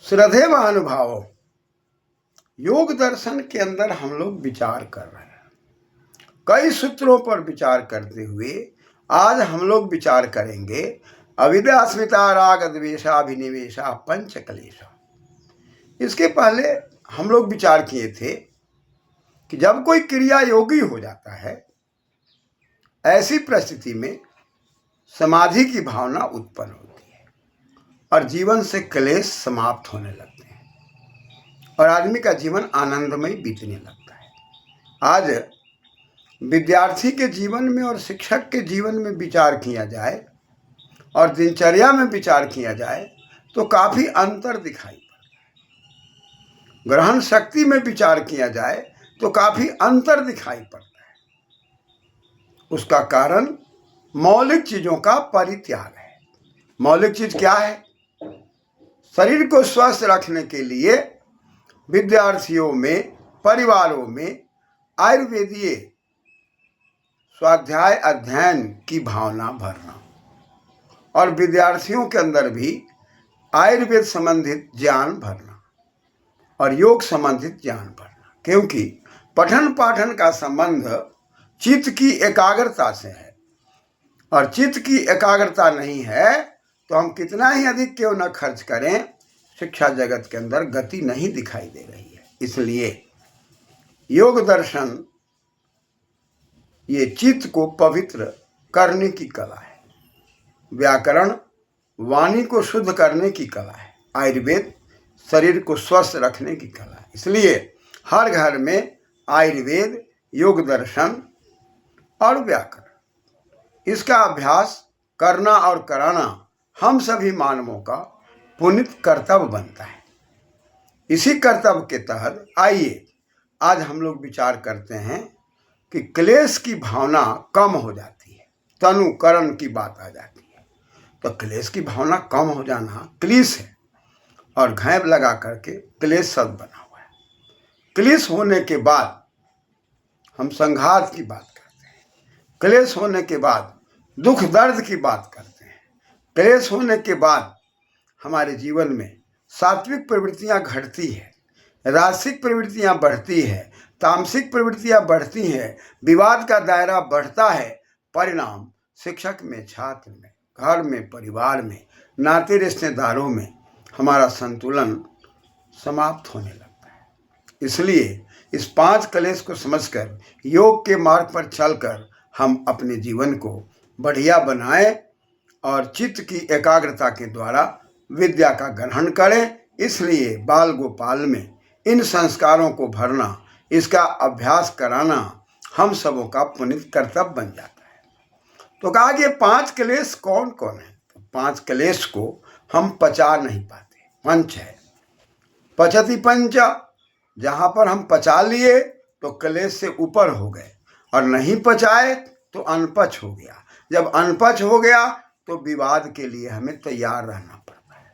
श्रद्धेय महानुभावों, योग दर्शन के अंदर हम लोग विचार कर रहे हैं। कई सूत्रों पर विचार करते हुए आज हम लोग विचार करेंगे अविद्या अस्मिता राग द्वेषाभिनिवेशा पंच कलेशा। इसके पहले हम लोग विचार किए थे कि जब कोई क्रिया योगी हो जाता है, ऐसी परिस्थिति में समाधि की भावना उत्पन्न होती है और जीवन से क्लेश समाप्त होने लगते हैं और आदमी का जीवन आनंदमय बीतने लगता है। आज विद्यार्थी के जीवन में और शिक्षक के जीवन में विचार किया जाए और दिनचर्या में विचार किया जाए तो काफी अंतर दिखाई पड़ता है। ग्रहण शक्ति में विचार किया जाए तो काफी अंतर दिखाई पड़ता है। उसका कारण मौलिक चीजों का परित्याग है। मौलिक चीज क्या है? शरीर को स्वस्थ रखने के लिए विद्यार्थियों में, परिवारों में आयुर्वेदीय स्वाध्याय अध्ययन की भावना भरना और विद्यार्थियों के अंदर भी आयुर्वेद संबंधित ज्ञान भरना और योग संबंधित ज्ञान भरना, क्योंकि पठन पाठन का संबंध चित्त की एकाग्रता से है और चित्त की एकाग्रता नहीं है तो हम कितना ही अधिक क्यों न खर्च करें, शिक्षा जगत के अंदर गति नहीं दिखाई दे रही है। इसलिए योग दर्शन ये चित्त को पवित्र करने की कला है। व्याकरण वाणी को शुद्ध करने की कला है। आयुर्वेद शरीर को स्वस्थ रखने की कला है। इसलिए हर घर में आयुर्वेद, योग दर्शन और व्याकरण, इसका अभ्यास करना और कराना हम सभी मानवों का पुनीत कर्तव्य बनता है। इसी कर्तव्य के तहत आइए आज हम लोग विचार करते हैं कि क्लेश की भावना कम हो जाती है, तनु करण की बात आ जाती है। तो क्लेश की भावना कम हो जाना क्लेश है और घैप लगा करके क्लेश शब्द बना हुआ है। क्लेश होने के बाद हम संघात की बात करते हैं, क्लेश होने के बाद दुख दर्द की बात करते हैं, क्लेश होने के बाद हमारे जीवन में सात्विक प्रवृत्तियां घटती है, राजसिक प्रवृत्तियां बढ़ती है, तामसिक प्रवृत्तियां बढ़ती हैं, विवाद का दायरा बढ़ता है। परिणाम शिक्षक में, छात्र में, घर में, परिवार में, नाते रिश्तेदारों में हमारा संतुलन समाप्त होने लगता है। इसलिए इस 5 कलेश को समझकर योग के मार्ग पर चलकर हम अपने जीवन को बढ़िया बनाएं और चित्त की एकाग्रता के द्वारा विद्या का ग्रहण करें। इसलिए बाल गोपाल में इन संस्कारों को भरना, इसका अभ्यास कराना हम सबों का पुनीत कर्तव्य बन जाता है। तो कहा कि 5 क्लेश कौन कौन है? तो 5 क्लेश को हम पचा नहीं पाते। पंच है, पचति पंच, जहां पर हम पचा लिए तो क्लेश से ऊपर हो गए और नहीं पचाए तो अनपच हो गया। जब अनपच हो गया तो विवाद के लिए हमें तैयार रहना पड़ता है।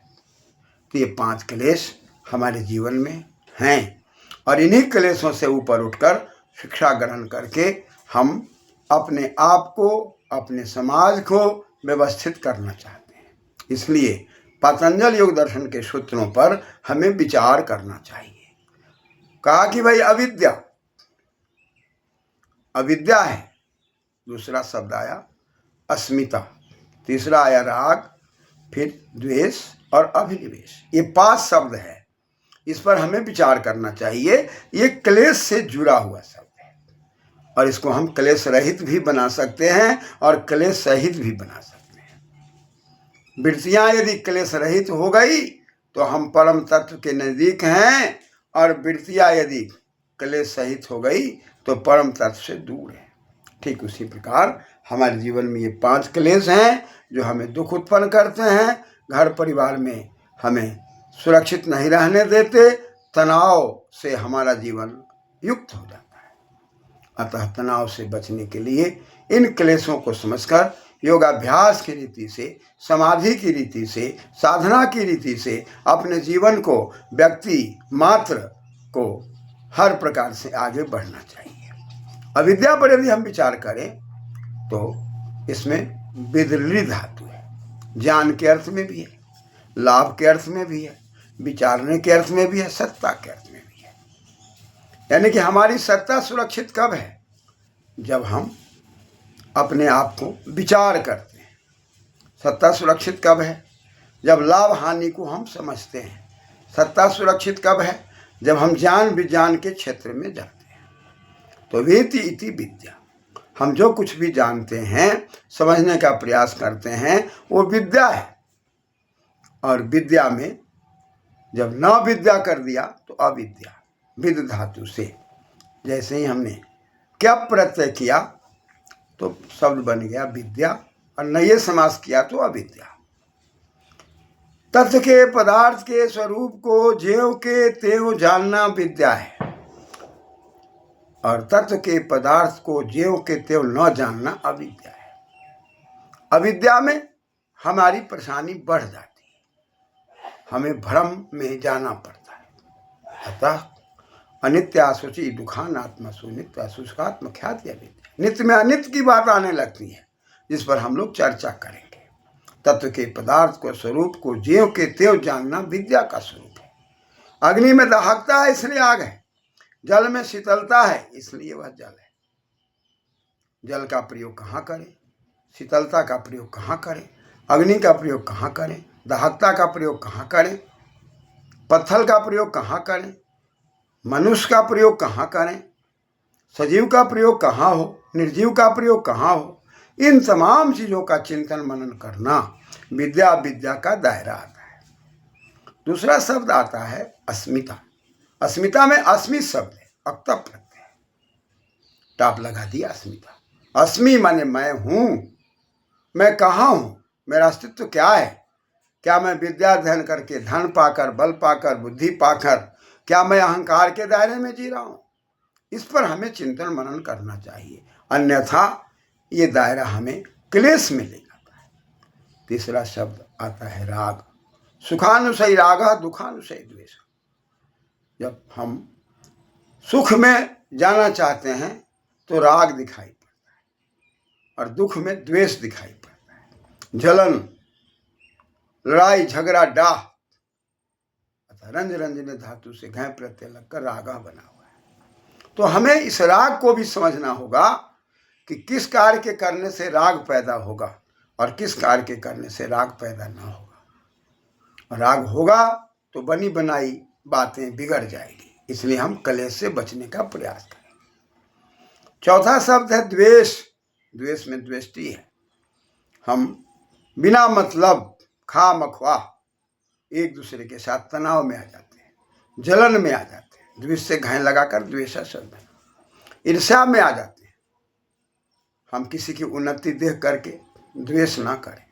तो ये 5 क्लेश हमारे जीवन में हैं और इन्हीं क्लेशों से ऊपर उठकर शिक्षा ग्रहण करके हम अपने आप को, अपने समाज को व्यवस्थित करना चाहते हैं। इसलिए पतंजल योग दर्शन के सूत्रों पर हमें विचार करना चाहिए। कहा कि भाई अविद्या है, दूसरा शब्द आया अस्मिता, तीसरा आया राग, फिर द्वेष और अभिनिवेश। ये 5 शब्द है, इस पर हमें विचार करना चाहिए। ये क्लेश से जुड़ा हुआ शब्द है और इसको हम क्लेश रहित भी बना सकते हैं और क्लेश सहित भी बना सकते हैं। वृत्तियां यदि क्लेश रहित हो गई तो हम परम तत्व के नजदीक हैं और वृत्तियां यदि क्लेश सहित हो गई तो परम तत्व से दूर है। ठीक उसी प्रकार हमारे जीवन में ये 5 क्लेश हैं जो हमें दुख उत्पन्न करते हैं, घर परिवार में हमें सुरक्षित नहीं रहने देते, तनाव से हमारा जीवन युक्त हो जाता है। अतः तनाव से बचने के लिए इन क्लेशों को समझकर योगाभ्यास की रीति से, समाधि की रीति से, साधना की रीति से अपने जीवन को, व्यक्ति मात्र को हर प्रकार से आगे बढ़ना चाहिए। अविद्या पर यदि हम विचार करें तो इसमें विदृढ़ धातु है, ज्ञान के अर्थ में भी है, लाभ के अर्थ में भी है, विचारने के अर्थ में भी है, सत्ता के अर्थ में भी है। यानी कि हमारी सत्ता सुरक्षित कब है? जब हम अपने आप को विचार करते हैं। सत्ता सुरक्षित कब है? जब लाभ हानि को हम समझते हैं। सत्ता सुरक्षित कब है? जब हम ज्ञान विज्ञान के क्षेत्र में जाते हैं। तो वेति इति विद्या, हम जो कुछ भी जानते हैं, समझने का प्रयास करते हैं, वो विद्या है। और विद्या में जब न विद्या कर दिया तो अविद्या, विद धातु से। जैसे ही हमने क्या प्रत्यय किया तो शब्द बन गया विद्या, और नये समास किया तो अविद्या। तत्व के पदार्थ के स्वरूप को ज्यों के त्यों जानना विद्या है, और तत्व के पदार्थ को ज्यों के त्यों न जानना अविद्या है। अविद्या में हमारी परेशानी बढ़ जाती है, हमें भ्रम में जाना पड़ता है। अतः अनित्यासुचि दुखानात्मसु नित्यासुष्कात्म ख्याति अविद्या। नित्य में अनित्य की बात आने लगती है, जिस पर हम लोग चर्चा करेंगे। तत्व के पदार्थ को स्वरूप को ज्यों के त्यों जानना विद्या का स्वरूप है। अग्नि में दहकता है इसलिए आग है, जल में शीतलता है इसलिए वह जल है। जल का प्रयोग कहाँ करें? शीतलता का प्रयोग कहाँ करें? अग्नि का प्रयोग कहाँ करें? दहकता का प्रयोग कहाँ करें? पत्थर का प्रयोग कहाँ करें? मनुष्य का प्रयोग कहाँ करें? सजीव का प्रयोग कहाँ हो? निर्जीव का प्रयोग कहाँ हो? इन तमाम चीज़ों का चिंतन मनन करना विद्या, विद्या का दायरा आता है। दूसरा शब्द आता है अस्मिता। अस्मिता में अस्मि शब्द है, अक्ता प्रत्यय, टाप लगा दिया अस्मिता। अस्मि माने मैं हूँ, मैं कहाँ हूँ, मेरा अस्तित्व क्या है? क्या मैं विद्या अध्ययन करके, धन पाकर, बल पाकर, बुद्धि पाकर, क्या मैं अहंकार के दायरे में जी रहा हूँ? इस पर हमें चिंतन मनन करना चाहिए, अन्यथा ये दायरा हमें क्लेश में ले जाता है। तीसरा शब्द आता है राग। सुखानुसई राग, दुखानुसई द्वेष। जब हम सुख में जाना चाहते हैं तो राग दिखाई पड़ता है, और दुख में द्वेष दिखाई पड़ता है। जलन, लड़ाई, झगड़ा, डाह, अतः रंज रंजने धातु से घय प्रत्यय लगकर रागा बना हुआ है। तो हमें इस राग को भी समझना होगा कि किस कार्य के करने से राग पैदा होगा और किस कार्य के करने से राग पैदा ना होगा। राग होगा तो बनी बनाई बातें बिगड़ जाएगी, इसलिए हम क्लेश से बचने का प्रयास करें। चौथा शब्द है द्वेष। द्वेष में द्वेष्टि है। हम बिना मतलब खामख्वाह एक दूसरे के साथ तनाव में आ जाते हैं, जलन में आ जाते हैं। द्वेष से घाय लगाकर द्वेषा शब्द है। ईर्ष्या में आ जाते हैं। हम किसी की उन्नति देख करके द्वेष ना करें,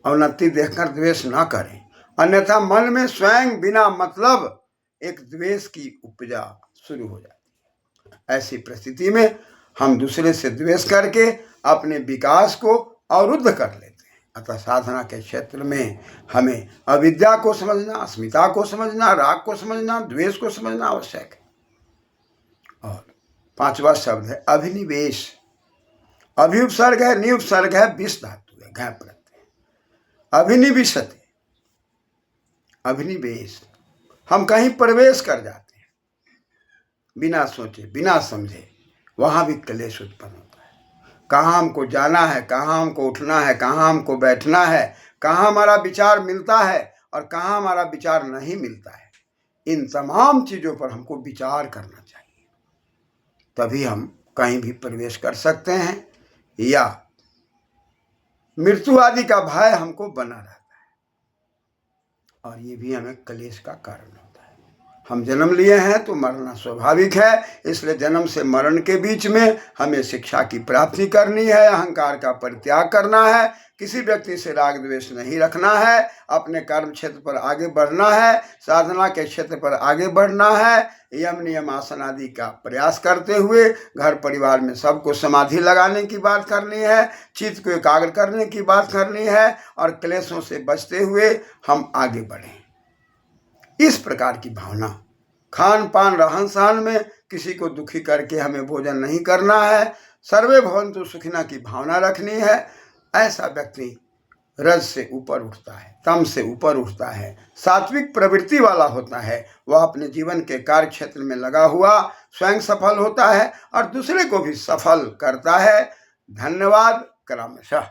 अवनति देखकर द्वेष ना करें, अन्यथा मन में स्वयं बिना मतलब एक द्वेष की उपजा शुरू हो जाती है। ऐसी परिस्थिति में हम दूसरे से द्वेष करके अपने विकास को अवरुद्ध कर लेते हैं। अतः साधना के क्षेत्र में हमें अविद्या को समझना, अस्मिता को समझना, राग को समझना, द्वेष को समझना आवश्यक है। और पांचवा शब्द है अभिनिवेश। अभिउपसर्ग है, निउपसर्ग है, विष धातु है, घय प्रत्यय। अभिनिविशते, अभिनिवेश, हम कहीं प्रवेश कर जाते हैं बिना सोचे बिना समझे, वहां भी क्लेश उत्पन्न होता है। कहाँ हमको जाना है, कहाँ हमको उठना है, कहाँ हमको बैठना है, कहाँ हमारा विचार मिलता है और कहाँ हमारा विचार नहीं मिलता है, इन तमाम चीज़ों पर हमको विचार करना चाहिए। तभी हम कहीं भी प्रवेश कर सकते हैं, या मृत्यु आदि का भय हमको बना रहता है, और ये भी हमें क्लेश का कारण होता है। हम जन्म लिए हैं तो मरना स्वाभाविक है, इसलिए जन्म से मरण के बीच में हमें शिक्षा की प्राप्ति करनी है, अहंकार का परित्याग करना है, किसी व्यक्ति से राग द्वेष नहीं रखना है, अपने कर्म क्षेत्र पर आगे बढ़ना है, साधना के क्षेत्र पर आगे बढ़ना है, यम नियम आसन आदि का प्रयास करते हुए घर परिवार में सबको समाधि लगाने की बात करनी है, चित्त को एकाग्र करने की बात करनी है, और क्लेशों से बचते हुए हम आगे बढ़ें। इस प्रकार की भावना, खान पान रहन सहन में किसी को दुखी करके हमें भोजन नहीं करना है, सर्वे भवन्तु सुखिनः की भावना रखनी है। ऐसा व्यक्ति रज से ऊपर उठता है, तम से ऊपर उठता है, सात्विक प्रवृत्ति वाला होता है, वह अपने जीवन के कार्य क्षेत्र में लगा हुआ स्वयं सफल होता है और दूसरे को भी सफल करता है। धन्यवाद क्रमशः।